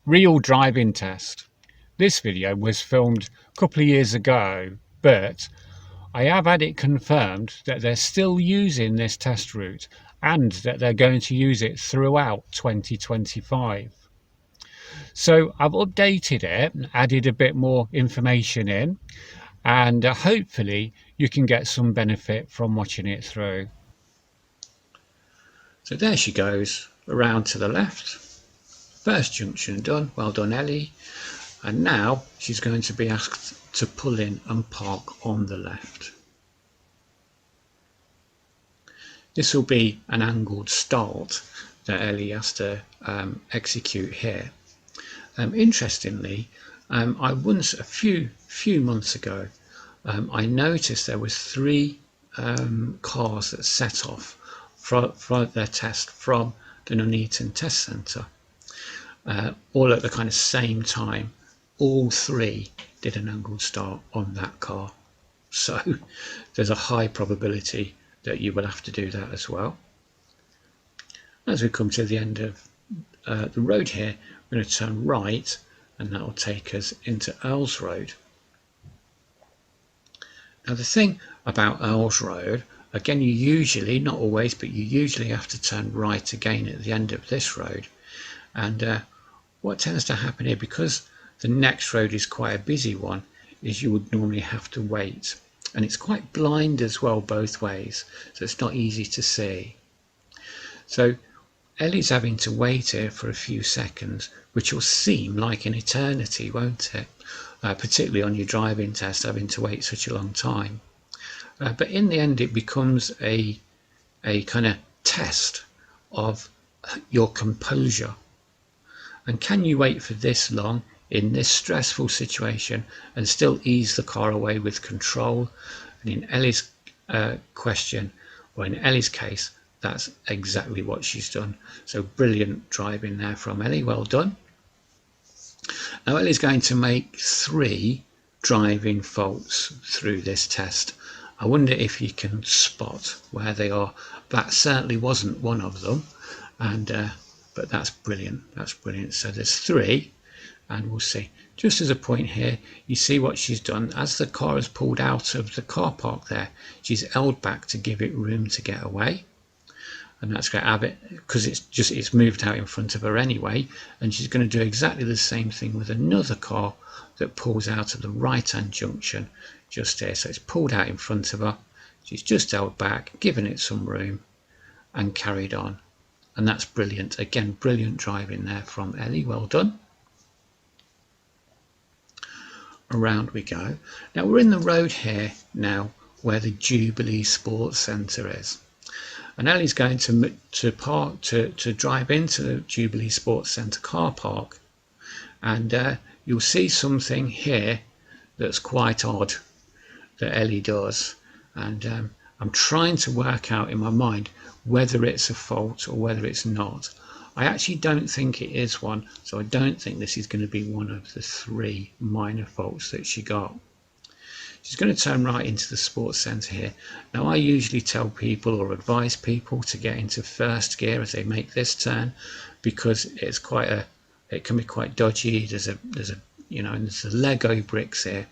Real driving test. This video was filmed a couple of years ago, but I have had it confirmed that they're still using this test route and that they're going to use it throughout 2025. So I've updated it and added a bit more information in, and hopefully you can get some benefit from watching it through. So there she goes, around to the left. First junction done, well done Ellie. And now she's going to be asked to pull in and park on the left. This will be an angled start that Ellie has to execute here. Interestingly, I once, a few months ago, I noticed there was 3 cars that set off for their test from the Nuneaton Test Centre, all at the kind of same time. All 3 did an angled start on that car, so there's a high probability that you will have to do that as well. As we come to the end of the road here, we're going to turn right, and that will take us into Earls Road. Now the thing about Earls Road, again, you usually, not always, but you usually have to turn right again at the end of this road. And what tends to happen here, because the next road is quite a busy one, is you would normally have to wait. And it's quite blind as well both ways, so it's not easy to see. So Ellie's having to wait here for a few seconds, which will seem like an eternity, won't it? Particularly on your driving test, having to wait such a long time. But in the end, it becomes a kind of test of your composure. And can you wait for this long in this stressful situation and still ease the car away with control? And in Ellie's question, or in Ellie's case, that's exactly what she's done. So brilliant driving there from Ellie, well done. Now Ellie's going to make 3 driving faults through this test. I wonder if you can spot where they are. That certainly wasn't one of them, and but that's brilliant. That's brilliant. So there's 3, and we'll see. Just as a point here, you see what she's done. As the car has pulled out of the car park there, she's held back to give it room to get away. And that's going to have it, because it's moved out in front of her anyway, and she's going to do exactly the same thing with another car that pulls out of the right-hand junction just here. So it's pulled out in front of her, she's just held back, given it some room, and carried on. And that's brilliant. Again, brilliant driving there from Ellie, well done. Around we go. Now we're in the road here now where the Jubilee Sports Centre is. And Ellie's going to drive into the Jubilee Sports Centre car park, and you'll see something here that's quite odd that Ellie does, and I'm trying to work out in my mind whether it's a fault or whether it's not. I actually don't think it is one, so I don't think this is going to be one of the 3 minor faults that she got. She's going to turn right into the sports centre here. Now I usually tell people or advise people to get into first gear as they make this turn, because it's it can be quite dodgy. There's the Lego bricks here,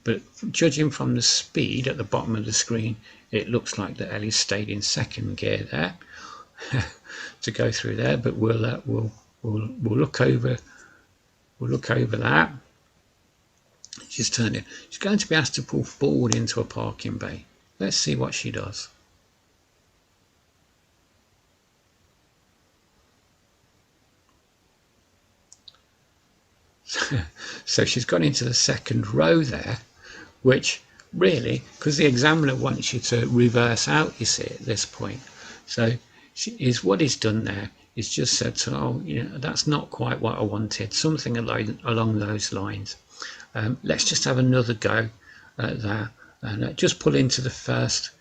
but judging from the speed at the bottom of the screen, it looks like that Ellie's stayed in second gear there to go through there. But we'll look over that. She's turned in. She's going to be asked to pull forward into a parking bay. Let's see what she does. So she's gone into the second row there, which really, because the examiner wants you to reverse out, you see, at this point. So what he's done there is just said to, oh, that's not quite what I wanted, something along those lines. Let's just have another go at that, and just pull into the first,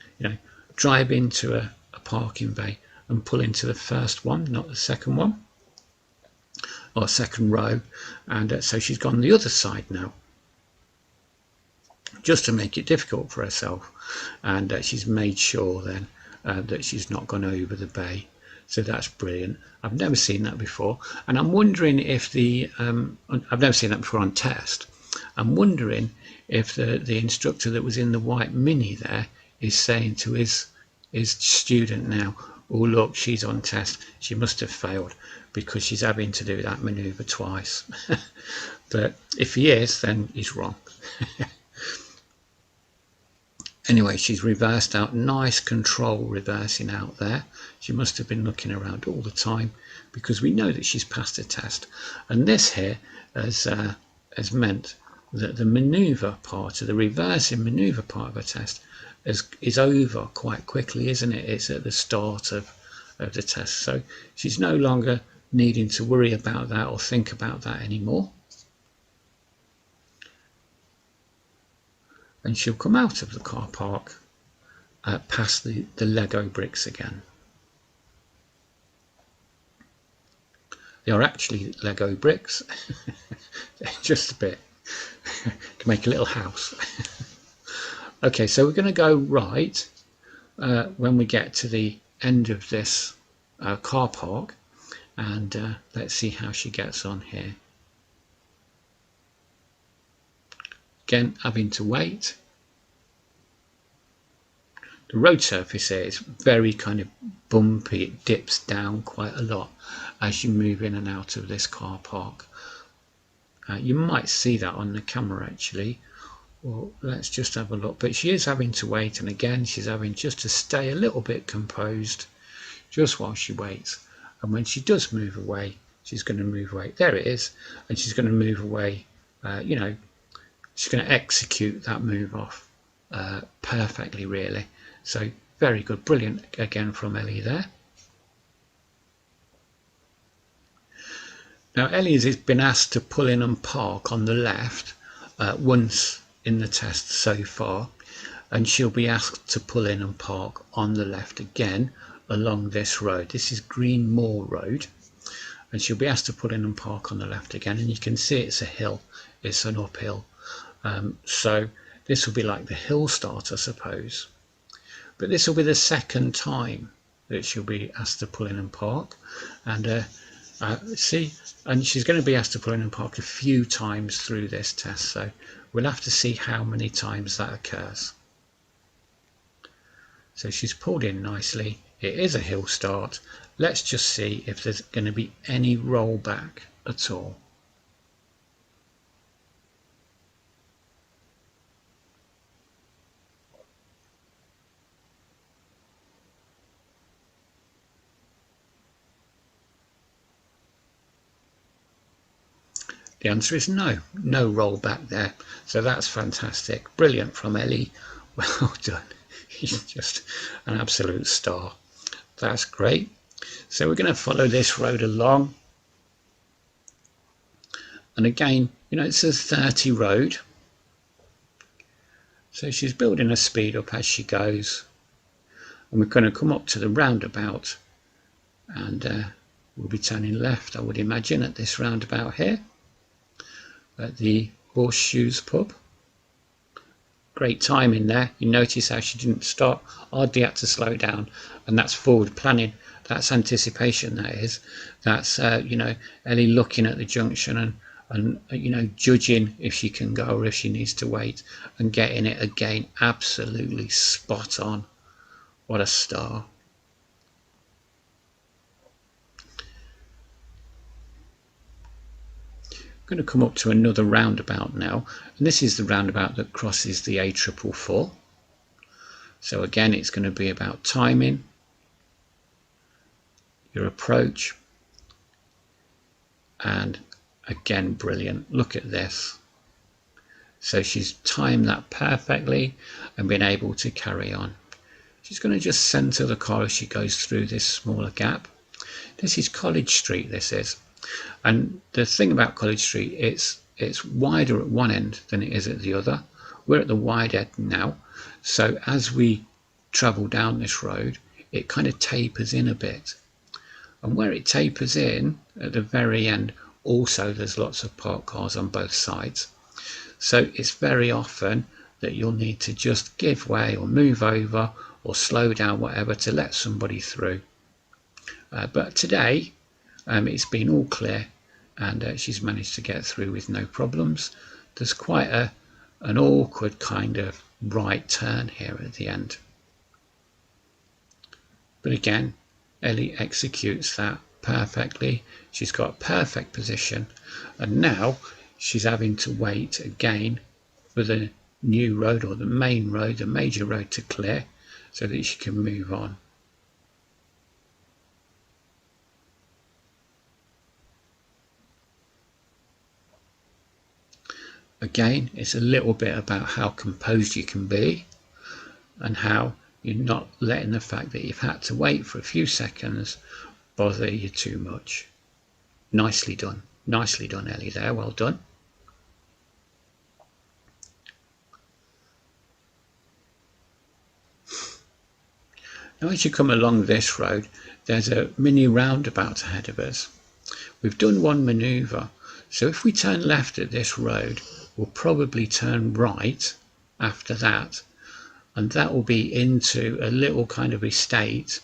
drive into a parking bay and pull into the first one, not the second one, or second row. And so she's gone the other side now, just to make it difficult for herself, and she's made sure then that she's not gone over the bay. So that's brilliant. I've never seen that before, and I'm wondering if I've never seen that before on test. I'm wondering if the instructor that was in the white Mini there is saying to his student now, oh look, she's on test, she must have failed because she's having to do that manoeuvre twice. But if he is, then he's wrong. Anyway, she's reversed out, nice control reversing out there. She must have been looking around all the time because we know that she's passed the test. And this here has meant that the manoeuvre part, of the reversing manoeuvre part of her test is over quite quickly, isn't it? It's at the start of the test. So she's no longer needing to worry about that or think about that anymore. And she'll come out of the car park past the Lego bricks again. They are actually Lego bricks, just a bit, to make a little house. Okay, so we're going to go right when we get to the end of this car park, and let's see how she gets on here. Again, having to wait. The road surface here is very kind of bumpy. It dips down quite a lot as you move in and out of this car park. You might see that on the camera actually. Well, let's just have a look. But she is having to wait, and again she's having just to stay a little bit composed just while she waits. And when she does move away, she's going to move away. There it is. And she's going to move away, you know, she's going to execute that move off perfectly, really. So very good, brilliant again from Ellie there. Now Ellie has been asked to pull in and park on the left once in the test so far, and she'll be asked to pull in and park on the left again along this road. This is Green Moor Road, and she'll be asked to pull in and park on the left again, and you can see it's a hill, it's an uphill. So this will be like the hill start, I suppose. But this will be the second time that she'll be asked to pull in and park. And see, and she's going to be asked to pull in and park a few times through this test. So we'll have to see how many times that occurs. So she's pulled in nicely. It is a hill start. Let's just see if there's going to be any rollback at all. The answer is no rollback there. So that's fantastic. Brilliant from Ellie. Well done. He's just an absolute star. That's great. So we're going to follow this road along. And again, you know, it's a 30 road. So she's building a speed up as she goes. And we're going to come up to the roundabout. And we'll be turning left, I would imagine, at this roundabout here. At the Horseshoes pub. Great timing there. You notice how she didn't stop, hardly had to slow down, and that's forward planning. That's anticipation. That is. That's you know, Ellie looking at the junction and you know, judging if she can go or if she needs to wait, and getting it again absolutely spot on. What a star. I'm going to come up to another roundabout now, and this is the roundabout that crosses the A444. So again, it's going to be about timing, your approach, and again, brilliant. Look at this. So she's timed that perfectly and been able to carry on. She's going to just centre the car as she goes through this smaller gap. This is College Street, this is. And the thing about College Street, it's wider at one end than it is at the other. We're at the wide end now, so as we travel down this road, it kind of tapers in a bit. And where it tapers in, at the very end, also there's lots of parked cars on both sides. So it's very often that you'll need to just give way or move over or slow down, whatever, to let somebody through. But today it's been all clear, and she's managed to get through with no problems. There's quite an awkward kind of right turn here at the end. But again, Ellie executes that perfectly. She's got perfect position, and now she's having to wait again for the new road, or the main road, the major road, to clear so that she can move on. Again, it's a little bit about how composed you can be and how you're not letting the fact that you've had to wait for a few seconds bother you too much. Nicely done, Ellie there, well done. Now as you come along this road, there's a mini roundabout ahead of us. We've done one manoeuvre, so if we turn left at this road, we'll probably turn right after that, and that will be into a little kind of estate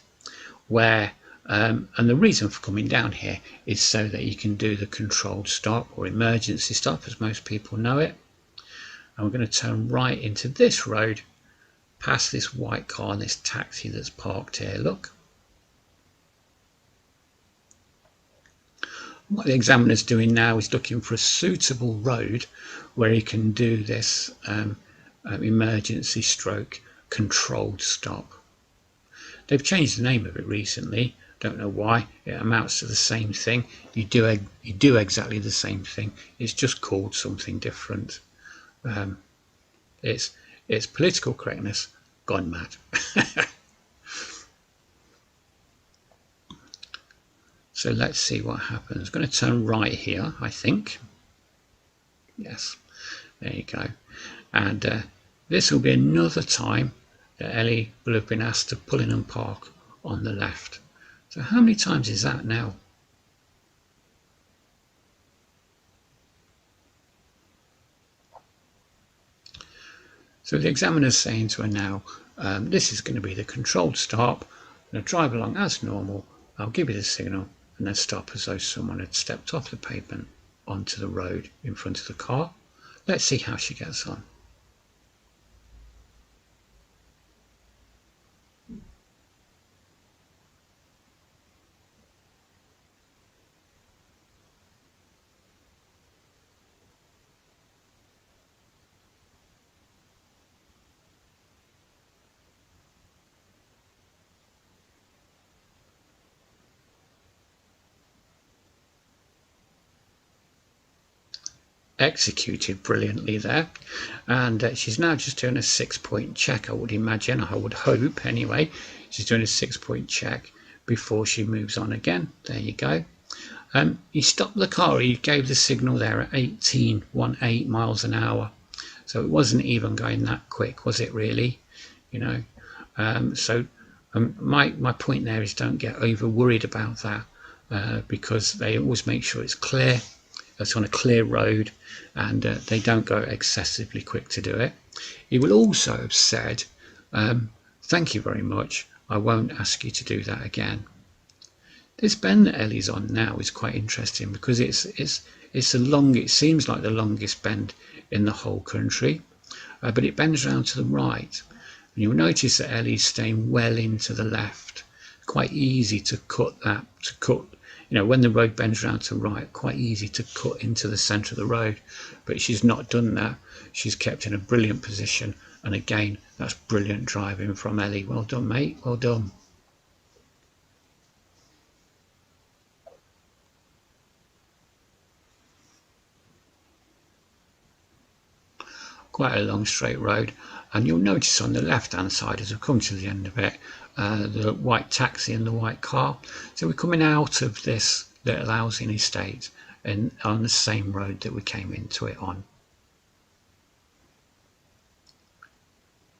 where, and the reason for coming down here is so that you can do the controlled stop or emergency stop, as most people know it. And we're going to turn right into this road, past this white car and this taxi that's parked here. Look. What the examiner's doing now is looking for a suitable road where he can do this emergency stroke controlled stop. They've changed the name of it recently. Don't know why. It amounts to the same thing. You do exactly the same thing. It's just called something different. It's political correctness gone mad. So let's see what happens. I'm going to turn right here, I think. Yes, there you go. And this will be another time that Ellie will have been asked to pull in and park on the left. So how many times is that now? So the examiner's saying to her now, this is going to be the controlled stop. I'm going to drive along as normal. I'll give you the signal and then stop as though someone had stepped off the pavement onto the road in front of the car. Let's see how she gets on. Executed brilliantly there, and she's now just doing a 6-point check. I would imagine, I would hope anyway, she's doing a 6-point check before she moves on again. There you go. You stopped the car, you gave the signal there at 18 miles an hour, so it wasn't even going that quick, was it really? You know, my point there is don't get over worried about that, because they always make sure it's clear. It's on a clear road, and they don't go excessively quick to do it. He will also have said, thank you very much, I won't ask you to do that again. This bend that Ellie's on now is quite interesting because it seems like the longest bend in the whole country, but it bends round to the right. And you'll notice that Ellie's staying well into the left. Quite easy to cut that, you know, when the road bends round to right, quite easy to cut into the centre of the road, but she's not done that. She's kept in a brilliant position, and again, that's brilliant driving from Ellie. Well done, mate, well done. Quite a long straight road, and you'll notice on the left hand side as we come to the end of it, the white taxi and the white car. So we're coming out of this little housing estate and on the same road that we came into it on.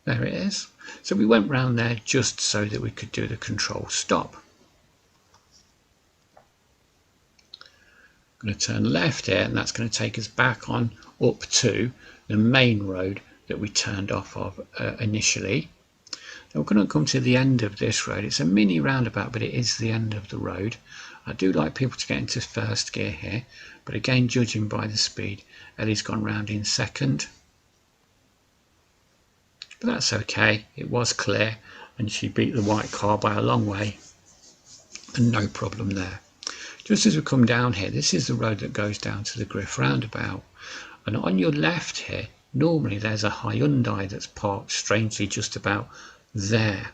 There it is. So we went round there just so that we could do the control stop. I'm going to turn left here, and that's going to take us back on up to the main road that we turned off of initially. We're going to come to the end of this road. It's a mini roundabout, but it is the end of the road. I do like people to get into first gear here, but again, judging by the speed, Ellie's gone round in second. But that's okay, it was clear, and she beat the white car by a long way, and no problem there. Just as we come down here, this is the road that goes down to the Griff roundabout, and on your left here, normally there's a Hyundai that's parked strangely just about there,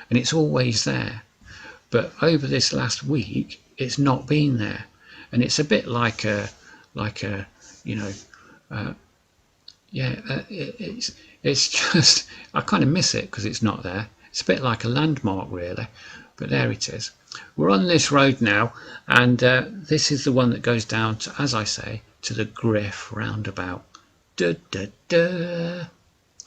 and it's always there. But over this last week, it's not been there, and it's a bit like a you know, it's just, I kind of miss it because it's not there. It's a bit like a landmark really, but there it is. We're on this road now, and this is the one that goes down to, as I say, to the Griff roundabout. Da, da, da.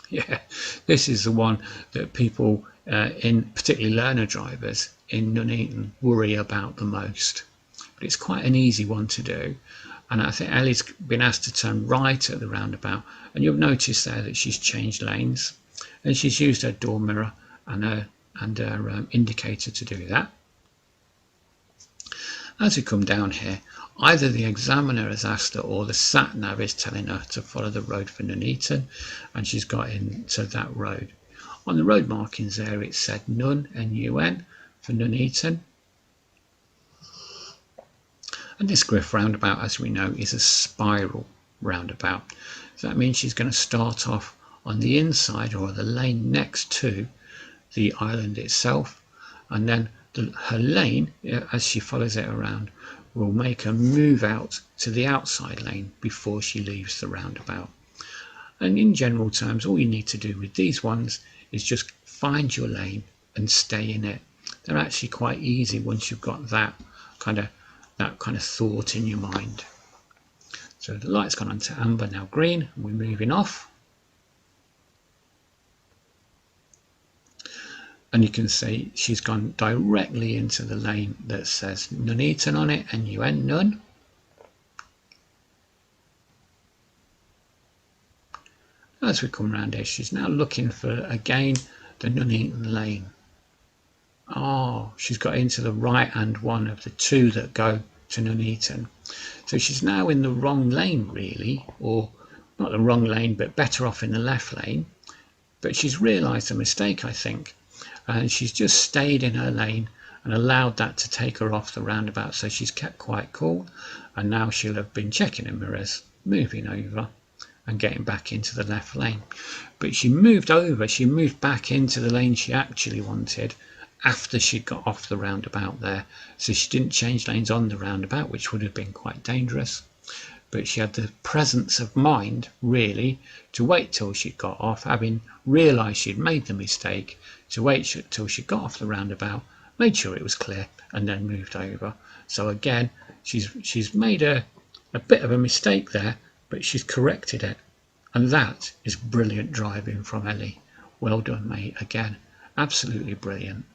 Yeah, this is the one that people, in particularly learner drivers in Nuneaton, worry about the most. But it's quite an easy one to do, and I think Ellie's been asked to turn right at the roundabout, and you'll notice there that she's changed lanes, and she's used her door mirror and her indicator to do that. As we come down here, either the examiner has asked her or the sat nav is telling her to follow the road for Nuneaton, and she's got into that road. On the road markings there it said Nun, N-U-N, for Nuneaton. And this Griff roundabout, as we know, is a spiral roundabout. So that means she's going to start off on the inside or the lane next to the island itself, and then her lane, as she follows it around, will make her move out to the outside lane before she leaves the roundabout. And in general terms, all you need to do with these ones is just find your lane and stay in it. They're actually quite easy once you've got that kind of thought in your mind. So the light's gone on to amber, now green, and we're moving off. And you can see she's gone directly into the lane that says Nuneaton on it, N-U-N, Nun. As we come round here, she's now looking for, again, the Nuneaton lane. Oh, she's got into the right-hand one of the two that go to Nuneaton. So she's now in the wrong lane, really, or not the wrong lane, but better off in the left lane. But she's realised a mistake, I think. And she's just stayed in her lane and allowed that to take her off the roundabout, so she's kept quite cool, and now she'll have been checking her mirrors, moving over and getting back into the left lane. But she moved back into the lane she actually wanted after she got off the roundabout there, so she didn't change lanes on the roundabout, which would have been quite dangerous. But she had the presence of mind, really, to wait till she got off, having realised she'd made the mistake, to wait till she got off the roundabout, made sure it was clear, and then moved over. So again, she's made a bit of a mistake there, but she's corrected it. And that is brilliant driving from Ellie. Well done, mate. Again, absolutely brilliant.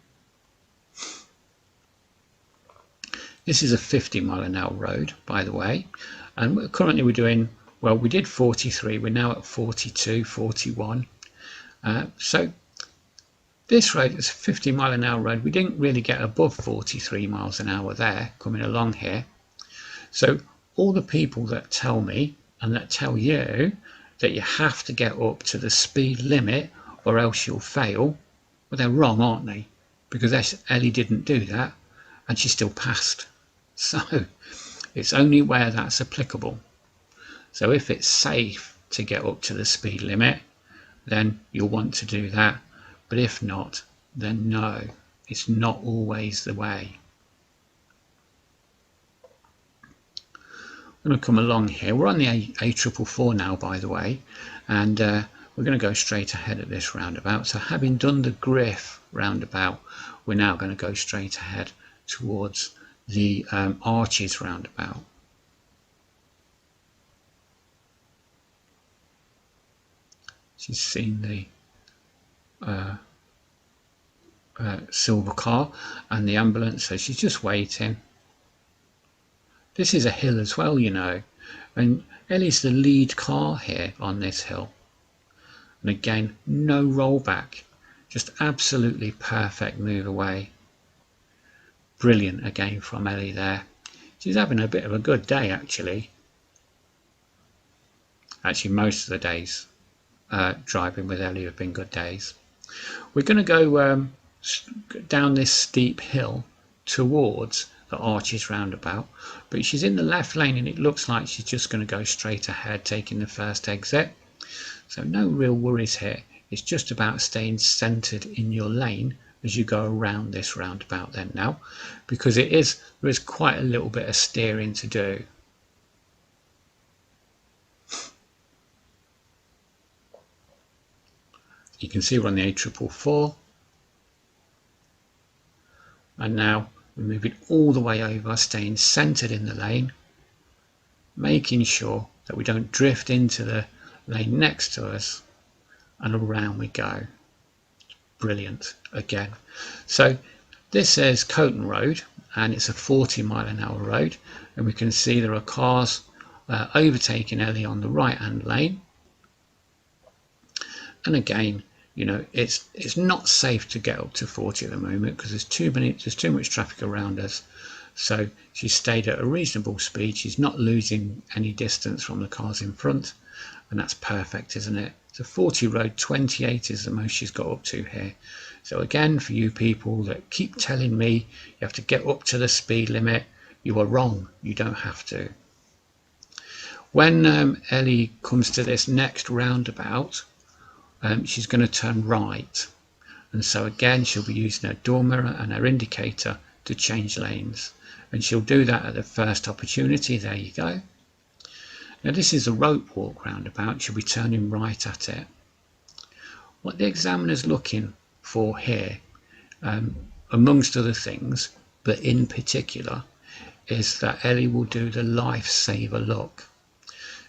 This is a 50-mile-an-hour road, by the way, and currently we're doing, well, we did 43, we're now at 42, 41. So this road is a 50-mile-an-hour road. We didn't really get above 43 miles an hour there coming along here. So all the people that tell me and that tell you that you have to get up to the speed limit or else you'll fail, well, they're wrong, aren't they? Because Ellie didn't do that and she still passed. So it's only where that's applicable. So if it's safe to get up to the speed limit, then you'll want to do that. But if not, then no, it's not always the way. I'm going to come along here. We're on the A444 now, by the way, and we're going to go straight ahead at this roundabout. So having done the Griff roundabout, we're now going to go straight ahead towards the Arches roundabout. She's seen the silver car and the ambulance, so she's just waiting. This is a hill as well, you know, and Ellie's the lead car here on this hill. And again, no rollback. Just absolutely perfect move away. Brilliant again from Ellie there. She's having a bit of a good day actually. Actually, most of the days driving with Ellie have been good days. We're going to go down this steep hill towards the Arches roundabout, but she's in the left lane and it looks like she's just going to go straight ahead, taking the first exit. So no real worries here. It's just about staying centered in your lane as you go around this roundabout then now, because there is quite a little bit of steering to do. You can see we're on the A444, and now we're moving all the way over, staying centered in the lane, making sure that we don't drift into the lane next to us, and around we go. Brilliant again. So this is Coton Road and it's a 40-mile-an-hour road, and we can see there are cars overtaking Ellie on the right hand lane. And again, you know, it's not safe to get up to 40 at the moment because there's too much traffic around us. So she's stayed at a reasonable speed. She's not losing any distance from the cars in front, and that's perfect, isn't it? It's a 40 road, 28 is the most she's got up to here. So again, for you people that keep telling me you have to get up to the speed limit, you are wrong. You don't have to. When Ellie comes to this next roundabout, she's going to turn right, and so again she'll be using her door mirror and her indicator to change lanes, and she'll do that at the first opportunity. There you go. Now this is a rope walk roundabout. She'll be turning right at it. What the examiner's looking for here, amongst other things, but in particular, is that Ellie will do the lifesaver look.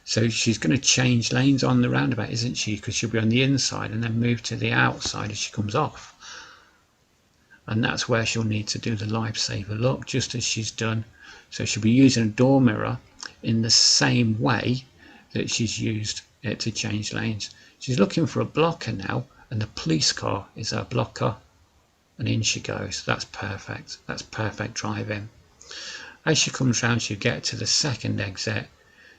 So she's going to change lanes on the roundabout, isn't she? Because she'll be on the inside and then move to the outside as she comes off. And that's where she'll need to do the lifesaver look, just as she's done. So she'll be using a door mirror in the same way that she's used it to change lanes. She's looking for a blocker now, and the police car is her blocker. And in she goes. That's perfect. That's perfect driving. As she comes round, she'll get to the second exit.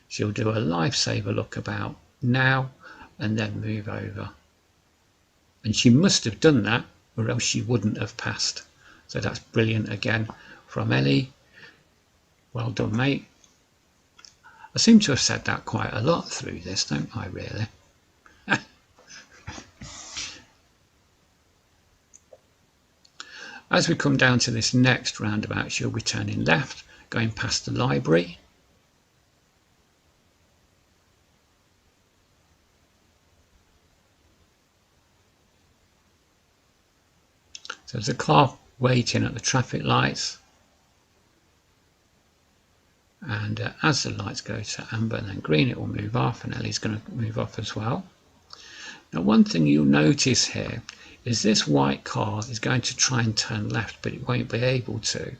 She'll do a lifesaver look about now and then move over. And she must have done that or else she wouldn't have passed. So that's brilliant again from Ellie. Well done, mate. I seem to have said that quite a lot through this, don't I, really? As we come down to this next roundabout, she'll be turning left, going past the library. So there's a car waiting at the traffic lights, and as the lights go to amber and then green, it will move off, and Ellie's going to move off as well. Now one thing you'll notice here is this white car is going to try and turn left, but it won't be able to.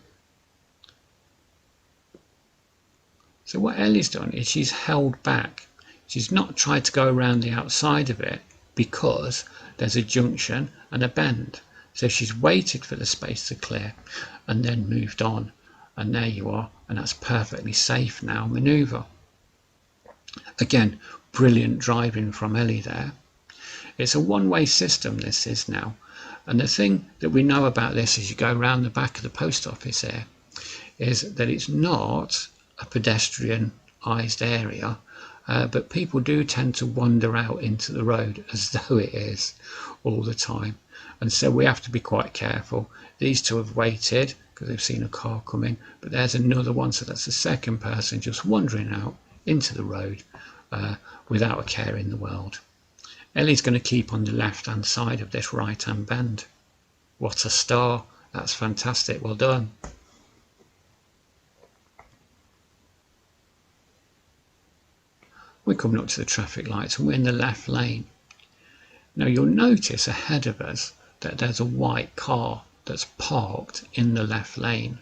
So what Ellie's done is she's held back. She's not tried to go around the outside of it because there's a junction and a bend. So she's waited for the space to clear and then moved on. And there you are, and that's perfectly safe now manoeuvre. Again, brilliant driving from Ellie there. It's a one-way system, this is now. And the thing that we know about this as you go around the back of the post office here is that it's not a pedestrianised area, but people do tend to wander out into the road as though it is all the time. And so we have to be quite careful. These two have waited because they've seen a car coming, but there's another one, so that's the second person just wandering out into the road without a care in the world. Ellie's going to keep on the left hand side of this right hand bend. What a star. That's fantastic. Well done. We're coming up to the traffic lights and we're in the left lane. Now you'll notice ahead of us that there's a white car that's parked in the left lane.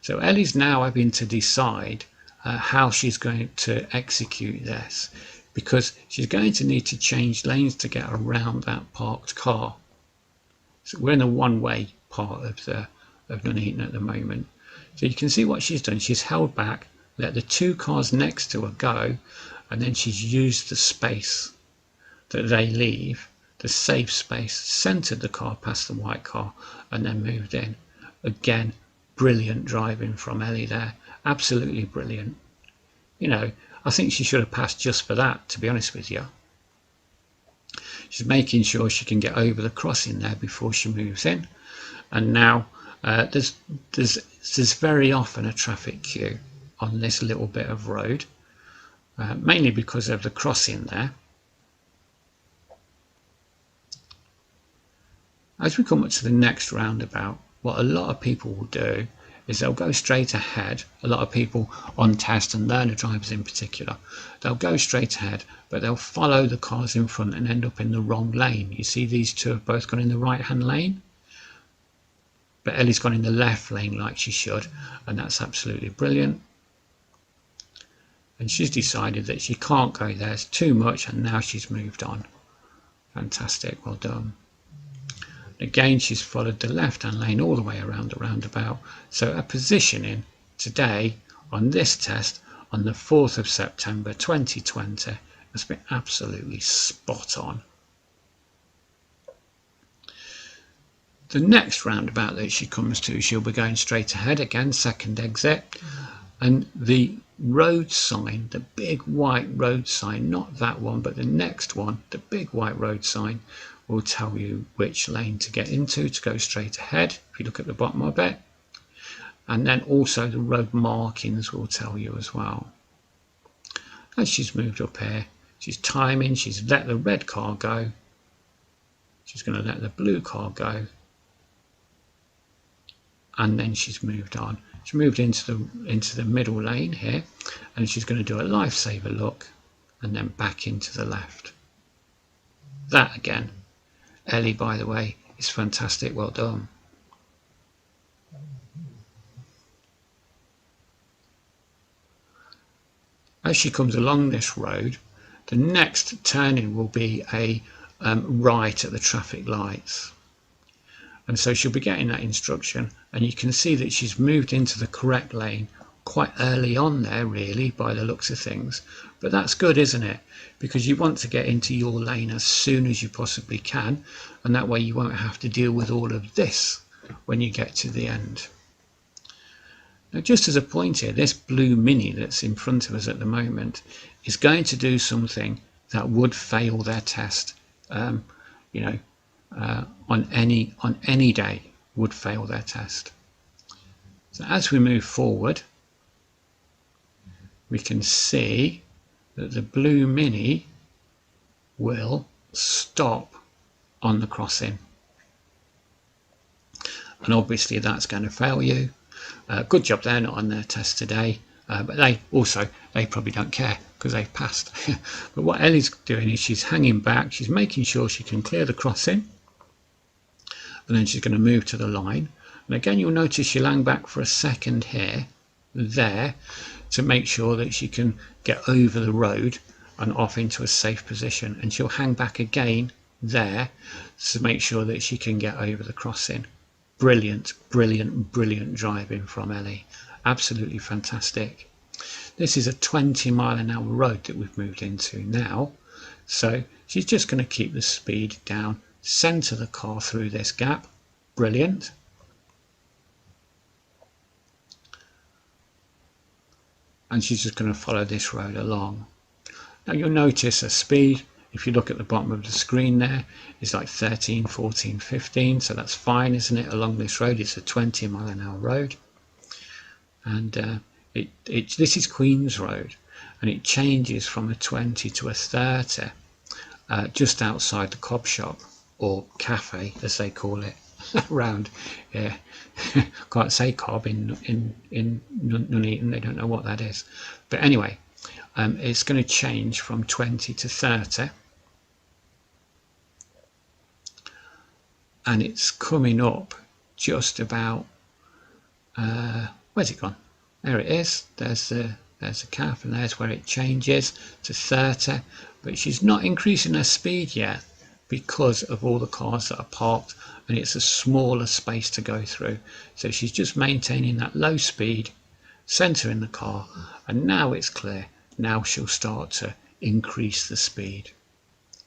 So Ellie's now having to decide how she's going to execute this, because she's going to need to change lanes to get around that parked car. So we're in the one-way part of Nuneaton at the moment. So you can see what she's done. She's held back, let the two cars next to her go, and then she's used the space that they leave, the safe space, centred the car past the white car, and then moved in. Again, brilliant driving from Ellie there. Absolutely brilliant. You know, I think she should have passed just for that, to be honest with you. She's making sure she can get over the crossing there before she moves in. And now there's very often a traffic queue on this little bit of road, mainly because of the crossing there. As we come up to the next roundabout, what a lot of people will do is they'll go straight ahead. A lot of people on test, and learner drivers in particular, they'll go straight ahead, but they'll follow the cars in front and end up in the wrong lane. You see these two have both gone in the right hand lane, but Ellie's gone in the left lane like she should, and that's absolutely brilliant. And she's decided that she can't go there, it's too much, and now she's moved on. Fantastic, well done. Again, she's followed the left-hand lane all the way around the roundabout. So her positioning today on this test on the 4th of September 2020 has been absolutely spot on. The next roundabout that she comes to, she'll be going straight ahead again, second exit, and the road sign, the big white road sign, not that one but the next one, the big white road sign, will tell you which lane to get into to go straight ahead if you look at the bottom of it, and then also the road markings will tell you as well. As she's moved up here, she's timing, she's let the red car go, she's going to let the blue car go, and then she's moved on. She's moved into the middle lane here, and she's going to do a lifesaver look and then back into the left. That again, Ellie, by the way, is fantastic, well done. As she comes along this road, the next turning will be a right at the traffic lights. And so she'll be getting that instruction, and you can see that she's moved into the correct lane quite early on there, really, by the looks of things. But that's good, isn't it? Because you want to get into your lane as soon as you possibly can, and that way you won't have to deal with all of this when you get to the end. Now, just as a point here, this blue Mini that's in front of us at the moment is going to do something that would fail their test. On any day would fail their test. So as we move forward, we can see that the blue Mini will stop on the crossing, and obviously that's going to fail you. Good job they're not on their test today, but they probably don't care because they've passed. But what Ellie's doing is she's hanging back, she's making sure she can clear the crossing, and then she's going to move to the line. And again, you'll notice she'll hang back for a second here, there, to make sure that she can get over the road and off into a safe position. And she'll hang back again there to make sure that she can get over the crossing. Brilliant, brilliant, brilliant driving from Ellie. Absolutely fantastic. This is a 20-mile-an-hour road that we've moved into now. So she's just going to keep the speed down, centre the car through this gap. Brilliant. And she's just going to follow this road along. Now you'll notice her speed, if you look at the bottom of the screen there, is like 13, 14, 15, so that's fine, isn't it? Along this road, it's a 20-mile-an-hour road. And this is Queen's Road, and it changes from a 20 to a 30 just outside the cob shop, or cafe as they call it around here. Can't say cob in Nuneaton, they don't know what that is. But anyway, it's going to change from 20 to 30, and it's coming up just about where's it gone? There it is. There's the calf, and there's where it changes to 30, but she's not increasing her speed yet. because of all the cars that are parked, and it's a smaller space to go through. So she's just maintaining that low speed, centering the car, and now it's clear. Now she'll start to increase the speed.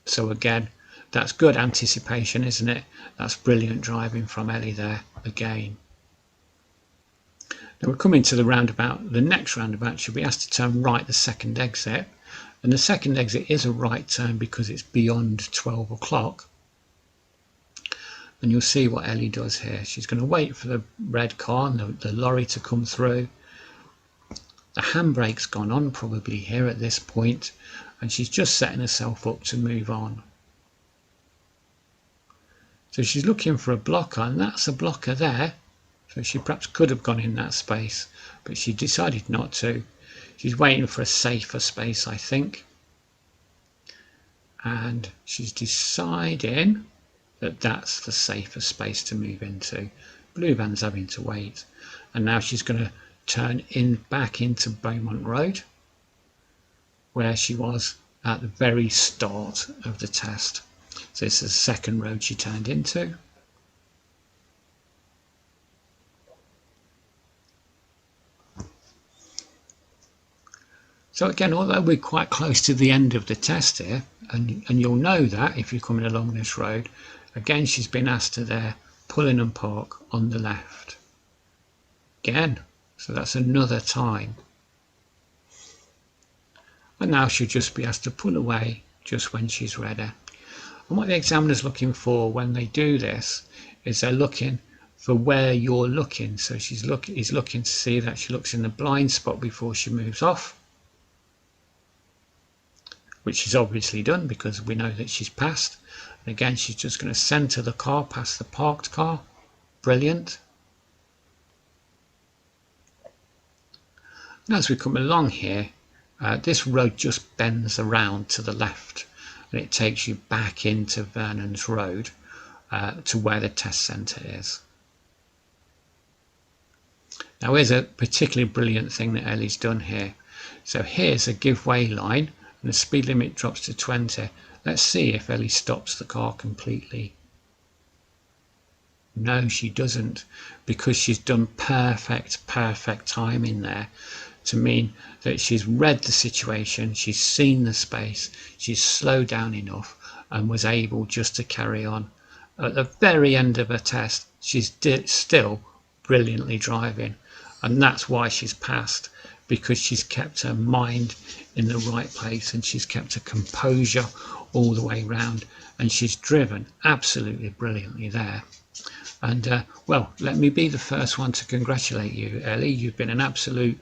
So again, that's good anticipation, isn't it? That's brilliant driving from Ellie there again. Now we're coming to the roundabout. The next roundabout, she'll be asked to turn right the second exit. And the second exit is a right turn because it's beyond 12 o'clock. And you'll see what Ellie does here. She's going to wait for the red car and the lorry to come through. The handbrake's gone on probably here at this point, and she's just setting herself up to move on. So she's looking for a blocker, and that's a blocker there. So she perhaps could have gone in that space, but she decided not to. She's waiting for a safer space, I think. And she's deciding that that's the safer space to move into. Blue van's having to wait. And now she's going to turn back into Beaumont Road, where she was at the very start of the test. So this is the second road she turned into. So again, although we're quite close to the end of the test here, and you'll know that if you're coming along this road, again she's been asked to there pull in and park on the left. Again, so that's another time. And now she'll just be asked to pull away just when she's ready. And what the examiner's looking for when they do this is they're looking for where you're looking. So he's looking to see that she looks in the blind spot before she moves off, which she's obviously done because we know that she's passed. And again, she's just going to centre the car past the parked car. Brilliant. And as we come along here, this road just bends around to the left, and it takes you back into Vernon's Road to where the test centre is. Now here's a particularly brilliant thing that Ellie's done here. So here's a give way line, and the speed limit drops to 20. Let's see if Ellie stops the car completely. No, she doesn't, because she's done perfect timing there to mean that she's read the situation, she's seen the space, she's slowed down enough and was able just to carry on. At the very end of her test, she's still brilliantly driving, and that's why she's passed, because she's kept her mind in the right place and she's kept her composure all the way round, and she's driven absolutely brilliantly there. And well, let me be the first one to congratulate you, Ellie. You've been an absolute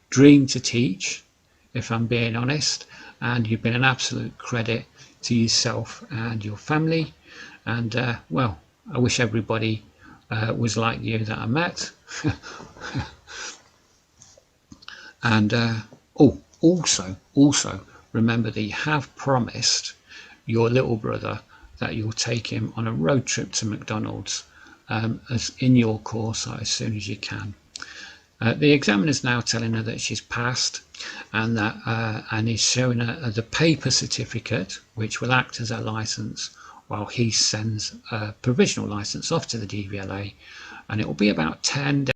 dream to teach, if I'm being honest, and you've been an absolute credit to yourself and your family. And well, I wish everybody was like you that I met. And also remember that you have promised your little brother that you'll take him on a road trip to McDonald's as in your course as soon as you can. The examiner's now telling her that she's passed, and that and he's showing her the paper certificate, which will act as her licence while he sends a provisional licence off to the DVLA, and it will be about 10 days